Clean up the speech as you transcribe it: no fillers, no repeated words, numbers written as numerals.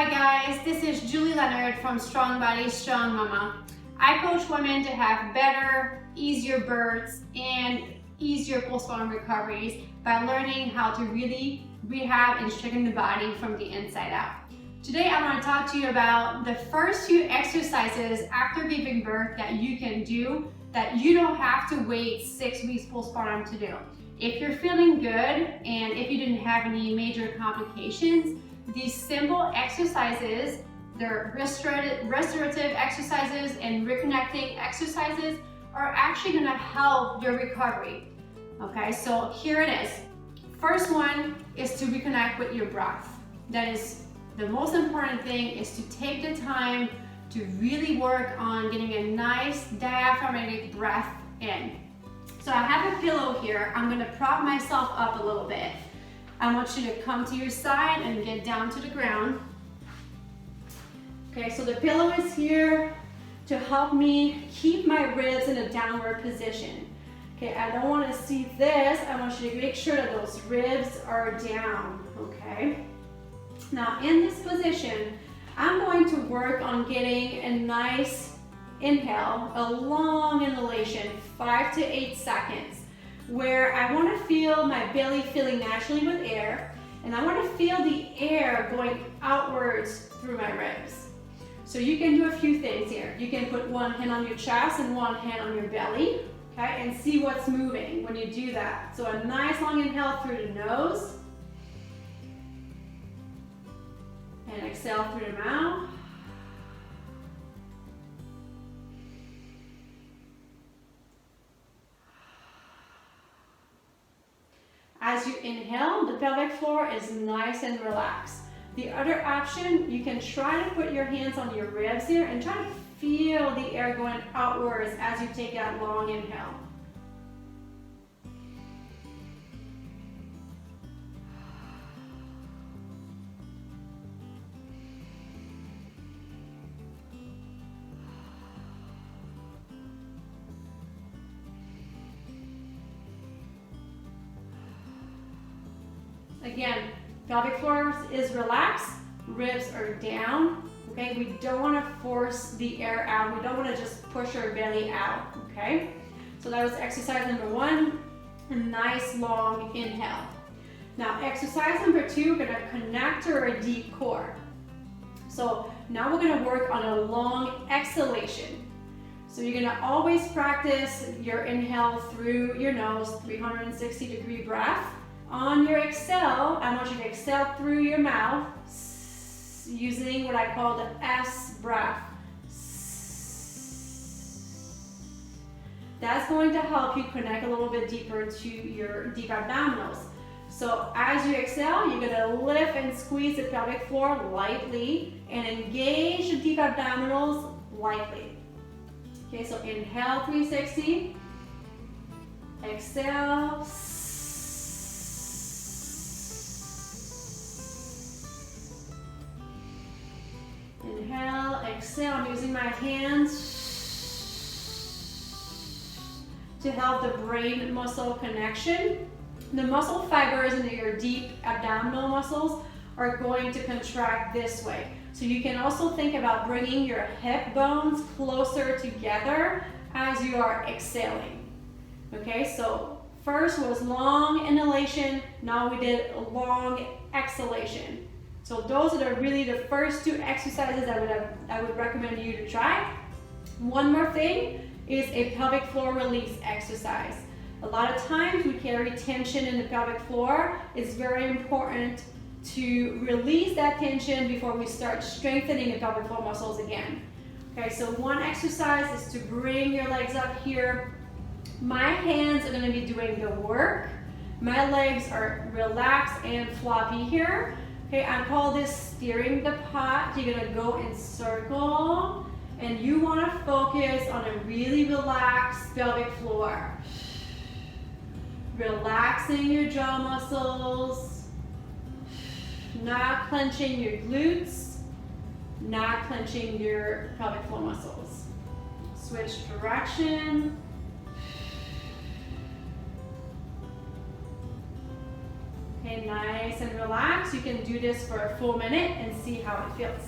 Hi guys, this is Julie Leonard from Strong Body, Strong Mama. I coach women to have better, easier births and easier postpartum recoveries by learning how to really rehab and strengthen the body from the inside out. Today I want to talk to you about the first few exercises after giving birth that you can do that you don't have to wait 6 weeks postpartum to do. If you're feeling good and if you didn't have any major complications, these simple exercises, they're restorative exercises and reconnecting exercises, are actually going to help your recovery. Okay, so here it is. First one is to reconnect with your breath. That is the most important thing, is to take the time to really work on getting a nice diaphragmatic breath in. So I have a pillow here. I'm going to prop myself up a little bit. I want you to come to your side and get down to the ground. Okay, so the pillow is here to help me keep my ribs in a downward position. Okay, I don't want to see this. I want you to make sure that those ribs are down, okay? Now in this position, I'm going to work on getting a nice inhale, a long inhalation, 5 to 8 seconds, where I want to feel my belly filling naturally with air, and I want to feel the air going outwards through my ribs. So you can do a few things here. You can put one hand on your chest and one hand on your belly, okay, and see what's moving when you do that. So a nice long inhale through the nose, and exhale through the mouth. As you inhale, the pelvic floor is nice and relaxed. The other option, you can try to put your hands on your ribs here and try to feel the air going outwards as you take that long inhale. Again, pelvic floor is relaxed, ribs are down, okay? We don't want to force the air out. We don't want to just push our belly out, okay? So that was exercise number 1, a nice long inhale. Now exercise number 2, we're going to connect to our deep core. So now we're going to work on a long exhalation. So you're going to always practice your inhale through your nose, 360-degree breath. On your exhale, I want you to exhale through your mouth using what I call the S breath. That's going to help you connect a little bit deeper to your deep abdominals. So as you exhale, you're going to lift and squeeze the pelvic floor lightly and engage the deep abdominals lightly. Okay, so inhale 360, exhale. Inhale, exhale. I'm using my hands to help the brain muscle connection. The muscle fibers in your deep abdominal muscles are going to contract this way. So you can also think about bringing your hip bones closer together as you are exhaling. Okay, so first was long inhalation, now we did a long exhalation. So those are really the first 2 exercises I would recommend you to try. One more thing is a pelvic floor release exercise. A lot of times we carry tension in the pelvic floor. It's very important to release that tension before we start strengthening the pelvic floor muscles again. Okay, so one exercise is to bring your legs up here. My hands are going to be doing the work. My legs are relaxed and floppy here. Okay, I call this steering the pot. You're gonna go in circle, and you wanna focus on a really relaxed pelvic floor. Relaxing your jaw muscles, not clenching your glutes, not clenching your pelvic floor muscles. Switch direction. and nice and relaxed. You can do this for a full minute and see how it feels.